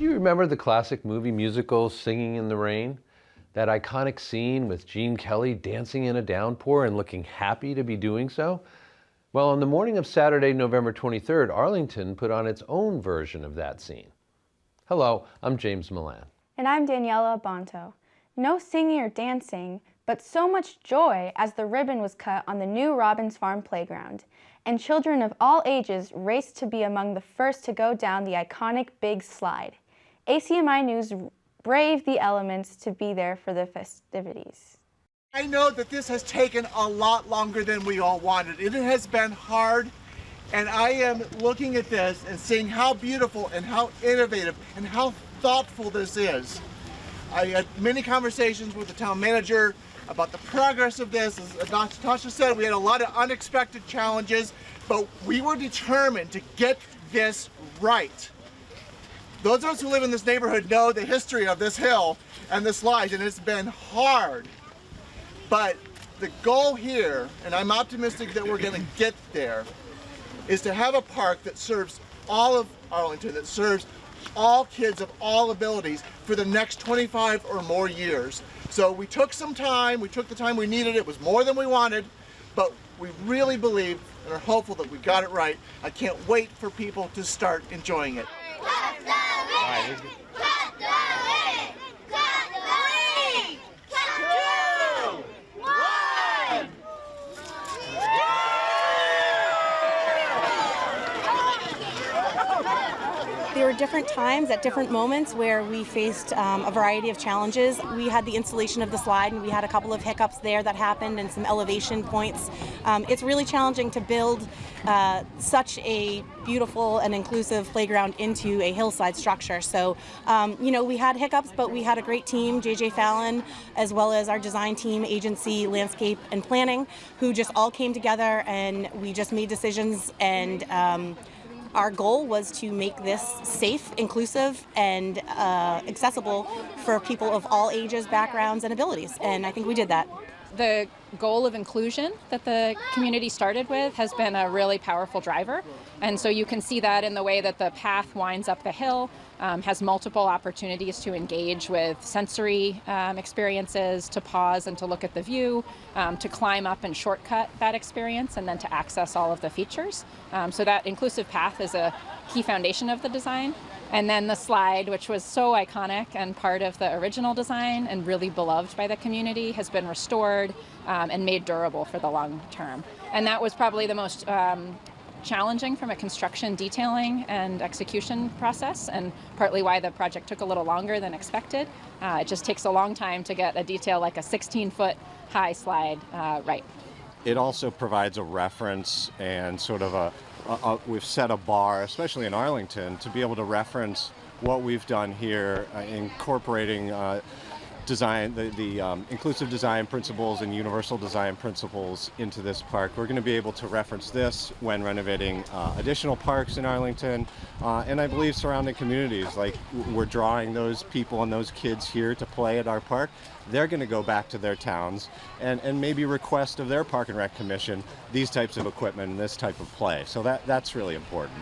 Do you remember the classic movie musical Singing in the Rain? That iconic scene with Gene Kelly dancing in a downpour and looking happy to be doing so? Well, on the morning of Saturday, November 23rd, Arlington put on its own version of that scene. Hello, I'm James Milan. And I'm Daniela Bonto. No singing or dancing, but so much joy as the ribbon was cut on the new Robbins Farm Playground. And children of all ages raced to be among the first to go down the iconic big slide. ACMi News braved the elements to be there for the festivities. I know that this has taken a lot longer than we all wanted. It has been hard, and I am looking at this and seeing how beautiful and how innovative and how thoughtful this is. I had many conversations with the town manager about the progress of this. As Natasha said, we had a lot of unexpected challenges, but we were determined to get this right. Those of us who live in this neighborhood know the history of this hill and this slide, and it's been hard. But the goal here, and I'm optimistic that we're going to get there, is to have a park that serves all of Arlington, that serves all kids of all abilities for the next 25 or more years. So we took some time, we took the time we needed. It was more than we wanted, but we really believe and are hopeful that we got it right. I can't wait for people to start enjoying it. There were different times at different moments where we faced a variety of challenges. We had the installation of the slide, and we had a couple of hiccups there that happened and some elevation points. It's really challenging to build such a beautiful and inclusive playground into a hillside structure. So, we had hiccups, but we had a great team, JJ Fallon, as well as our design team, agency, landscape, and planning, who just all came together, and we just made decisions, and our goal was to make this safe, inclusive, and accessible for people of all ages, backgrounds, and abilities, and I think we did that. The goal of inclusion that the community started with has been a really powerful driver, and so you can see that in the way that the path winds up the hill, has multiple opportunities to engage with sensory experiences, to pause and to look at the view, to climb up and shortcut that experience, and then to access all of the features. So that inclusive path is a key foundation of the design. And then the slide, which was so iconic and part of the original design and really beloved by the community, has been restored and made durable for the long term. And that was probably the most challenging from a construction, detailing, and execution process, and partly why the project took a little longer than expected. It just takes a long time to get a detail like a 16-foot high slide right. It also provides a reference and sort of we've set a bar, especially in Arlington, to be able to reference what we've done here, incorporating design, the inclusive design principles and universal design principles into this park. We're going to be able to reference this when renovating additional parks in Arlington, and I believe surrounding communities. Like, we're drawing those people and those kids here to play at our park. They're going to go back to their towns and maybe request of their Park and Rec Commission these types of equipment and this type of play. So that's really important.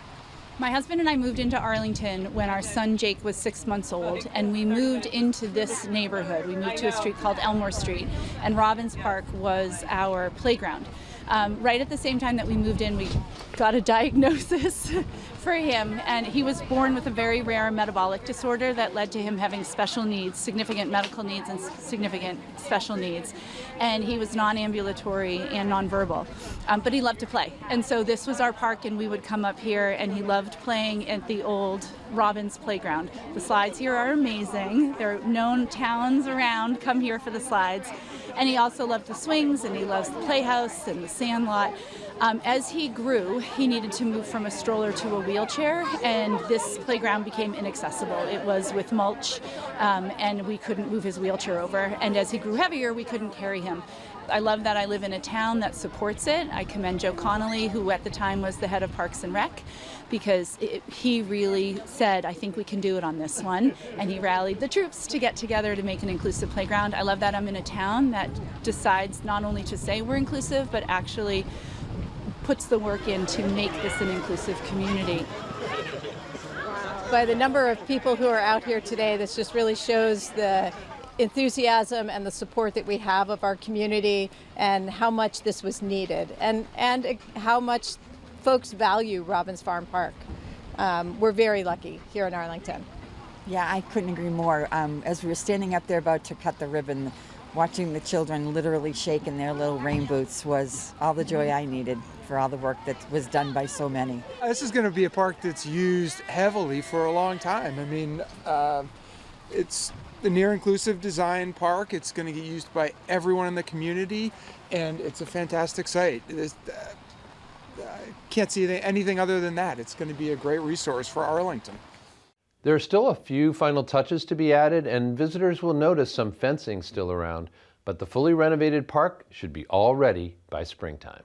My husband and I moved into Arlington when our son Jake was 6 months old, and we moved into this neighborhood. We moved to a street called Elmore Street, and Robbins Park was our playground. Right at the same time that we moved in, we got a diagnosis for him, and he was born with a very rare metabolic disorder that led to him having special needs, significant medical needs and significant special needs. And he was non-ambulatory and non-verbal, but he loved to play. And so this was our park, and we would come up here, and he loved playing at the old Robbins Playground. The slides here are amazing. There are known towns around come here for the slides. And he also loved the swings, and he loves the playhouse and the sandlot. As he grew, he needed to move from a stroller to a wheelchair, and this playground became inaccessible. It was with mulch, and we couldn't move his wheelchair over. And as he grew heavier, we couldn't carry him. I love that I live in a town that supports it. I commend Joe Connolly, who at the time was the head of Parks and Rec, because he really said, I think we can do it on this one. And he rallied the troops to get together to make an inclusive playground. I love that I'm in a town that decides not only to say we're inclusive, but actually puts the work in to make this an inclusive community. by the number of people who are out here today. This just really shows the enthusiasm and the support that we have of our community and how much this was needed and how much folks value Robbins Farm Park. We're very lucky here in Arlington. Yeah, I couldn't agree more. As we were standing up there about to cut the ribbon, watching the children literally shake in their little rain boots was all the joy I needed for all the work that was done by so many. This is going to be a park that's used heavily for a long time. I mean, it's the near inclusive design park. It's going to get used by everyone in the community, and it's a fantastic site. I can't see anything other than that. It's going to be a great resource for Arlington. There are still a few final touches to be added, and visitors will notice some fencing still around, but the fully renovated park should be all ready by springtime.